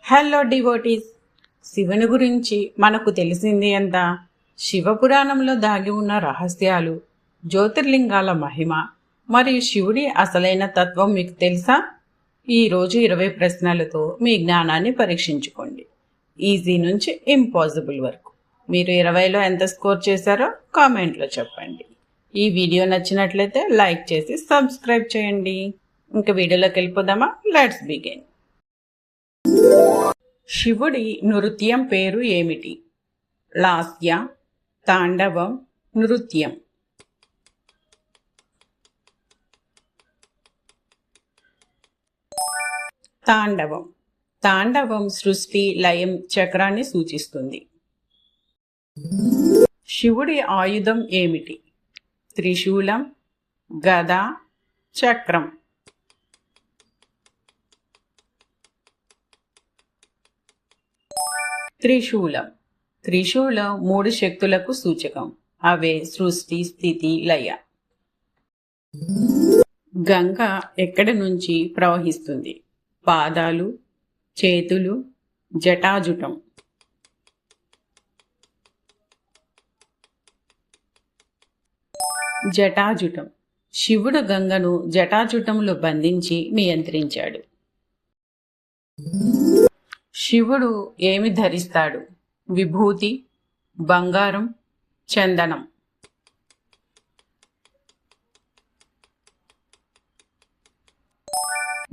Hello devotees, శివుని గురించి మనకు తెలిసింది ఎంత? శివపురాణంలో దాగి ఉన్న రహస్యాలు, జ్యోతిర్లింగాల మహిమ మరియు శివుడి అసలైన తత్వం మీకు తెలుసా? ఈరోజు 20 ప్రశ్నలతో మీ జ్ఞానాన్ని పరీక్షించుకోండి. ఈజీ నుంచి ఇంపాసిబుల్ వరకు. మీరు 20లో ఎంత స్కోర్ చేశారో కామెంట్లో చెప్పండి. ఈ వీడియో నచ్చినట్లయితే లైక్ చేసి సబ్స్క్రైబ్ చేయండి. ఇంకా వీడియోలోకి వెళ్ళిపోదామా? Let's begin. శివుడి నృత్యం పేరు ఏమిటి? లాస్య, తాండవం, నృత్యం. తాండవం. తాండవం సృష్టి, లయం, చక్రాన్ని సూచిస్తుంది. శివుడి ఆయుధం ఏమిటి? త్రిశూలం, గద, చక్రం. త్రిశూలం. త్రిశూలం 3 శక్తులకు సూచకం. అవే సృష్టి, స్థితి, లయ. గంగ ఎక్కడి నుంచి ప్రవహిస్తుంది? పాదాలు, చేతులు, జటాజుటం. జటాజుటం. శివుడు గంగను జటాజుటంలో బంధించి నియంత్రించాడు. శివుడు ఏమి ధరిస్తాడు? విభూతి, బంగారం, చందనం.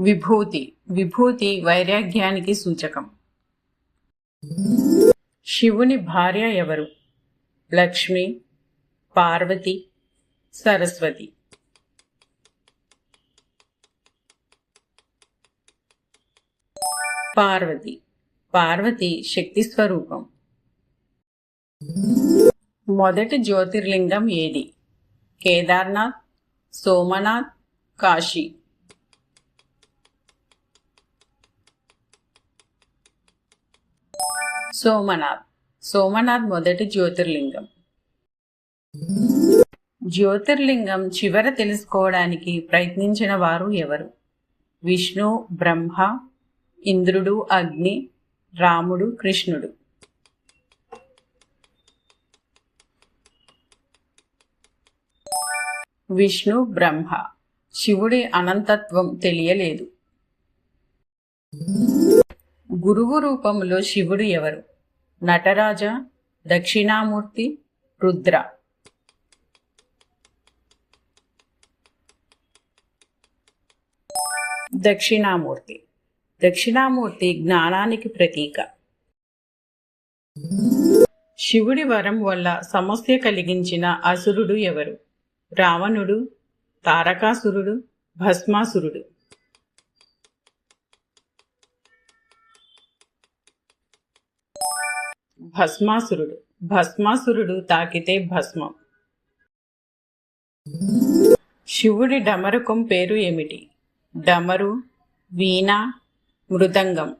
విభూతి. విభూతి వైరాగ్యానికి సూచకం. శివుని భార్య ఎవరు? లక్ష్మి, పార్వతి, సరస్వతి. పార్వతి. పార్వతి శక్తి స్వరూపం. మొదటి జ్యోతిర్లింగం ఏది? కేదార్నాథ్, సోమనాథ్, కాశీ. సోమనాథ్. సోమనాథ్ మొదటి జ్యోతిర్లింగం. జ్యోతిర్లింగం చివర తెలుసుకోవడానికి ప్రయత్నించిన వారు ఎవరు? విష్ణు, బ్రహ్మ, ఇంద్రుడు, అగ్ని, రాముడు, కృష్ణుడు. విష్ణు, బ్రహ్మ. శివుడి అనంతత్వం తెలియలేదు. గురువు రూపంలో శివుడు ఎవరు? నటరాజ, దక్షిణామూర్తి, రుద్ర. దక్షిణామూర్తి. దక్షిణామూర్తి జ్ఞానానికి ప్రతీక. శివుడి వరం వల్ల సమస్య కలిగించిన అసురుడు ఎవరు? రావణుడు, తారకాసురుడు, భస్మాసురుడు. భస్మాసురుడు. భస్మాసురుడు తాకితే భస్మం. శివుడి డమరుకం పేరు ఏమిటి? డమరు, వీణ, మృదంగం.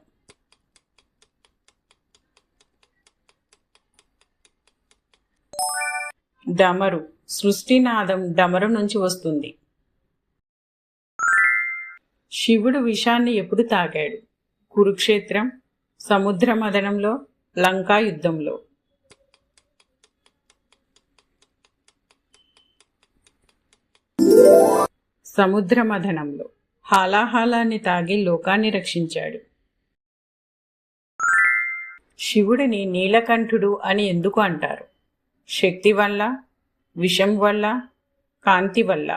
డమరు. సృష్టినాదం డమరు నుంచి వస్తుంది. శివుడు విషాన్ని ఎప్పుడు తాకాడు? కురుక్షేత్రం, సముద్ర మథనంలో, లంకా యుద్ధంలో. సముద్ర మథనంలో. హాలాహాలాన్ని తాగి లోకాన్ని రక్షించాడు. శివుడిని నీలకంఠుడు అని ఎందుకు అంటారు? శక్తి వల్ల, విషం వల్ల, కాంతి వల్ల.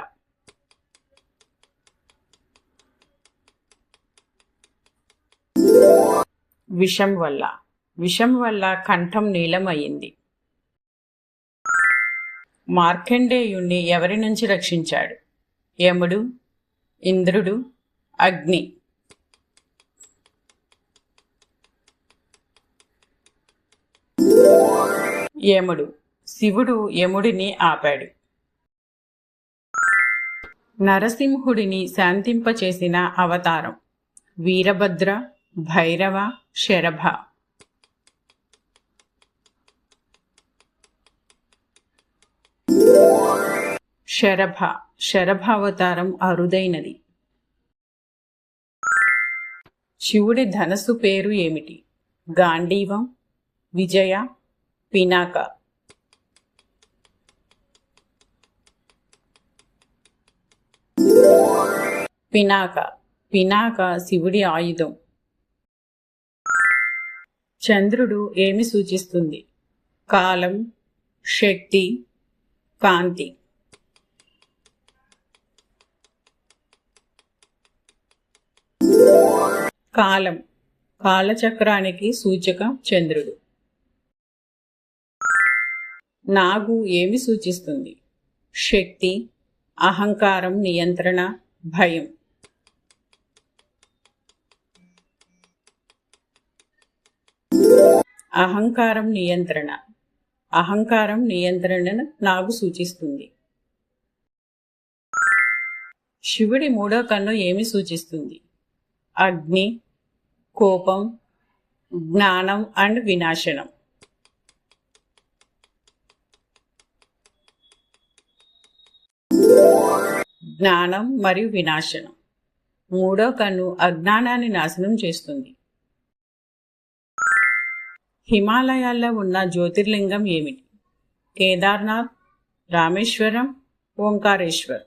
విషం వల్ల. విషం వల్ల కంఠం నీలమయ్యింది. మార్కండేయుణ్ణి ఎవరి నుంచి రక్షించాడు? యముడు, ఇంద్రుడు, అగ్ని. యముడు. శివుడు యముడిని ఆపాడు. నరసింహుడిని శాంతింపచేసిన అవతారం? వీరభద్ర, భైరవ, శరభ. శరభ. శరభావతారం అరుదైనది. శివుడి ధనస్సు పేరు ఏమిటి? గాంధీవం, విజయ, పినాక. పినాక. పినాక శివుడి ఆయుధం. చంద్రుడు ఏమి సూచిస్తుంది? కాలం, శక్తి, కాంతి. కాలం. కాలచక్రానికి సూచకం చంద్రుడు. నాగు ఏమి సూచిస్తుంది? శక్తి, అహంకారం, నియంత్రణ, భయం. అహంకారం, నియంత్రణ. అహంకారం, నియంత్రణను నాగు సూచిస్తుంది. శివుడి మూడో కన్ను ఏమి సూచిస్తుంది? అగ్ని, కోపం, జ్ఞానం అండ్ వినాశనం. జ్ఞానం మరియు వినాశనం. మూడో కన్ను అజ్ఞానాన్ని నాశనం చేస్తుంది. హిమాలయాల్లో ఉన్న జ్యోతిర్లింగం ఏమిటి? కేదార్నాథ్, రామేశ్వరం, ఓంకారేశ్వర్.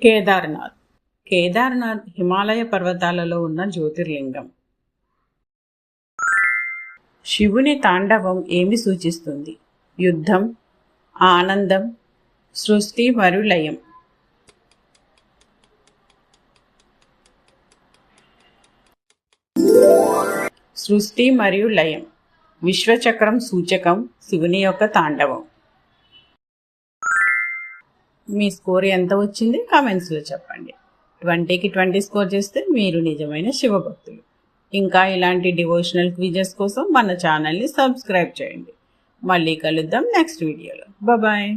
కేదార్నాథ్. కేదార్నాథ్ హిమాలయ పర్వతాలలో ఉన్న జ్యోతిర్లింగం. శివుని తాండవం ఏమి సూచిస్తుంది? యుద్ధం, ఆనందం, సృష్టి మరియు లయం. సృష్టి మరియు లయం. విశ్వచక్రం సూచకం శివుని యొక్క తాండవం. మీ స్కోర్ ఎంత వచ్చింది కామెంట్స్లో చెప్పండి. 20కి 20 స్కోర్ చేస్తే మీరు నిజమైన శివభక్తులు. ఇంకా ఇలాంటి డివోషనల్ క్విజెస్ కోసం మన ఛానల్ని సబ్స్క్రైబ్ చేయండి. మళ్ళీ కలుద్దాం నెక్స్ట్ వీడియోలో. బాయ్.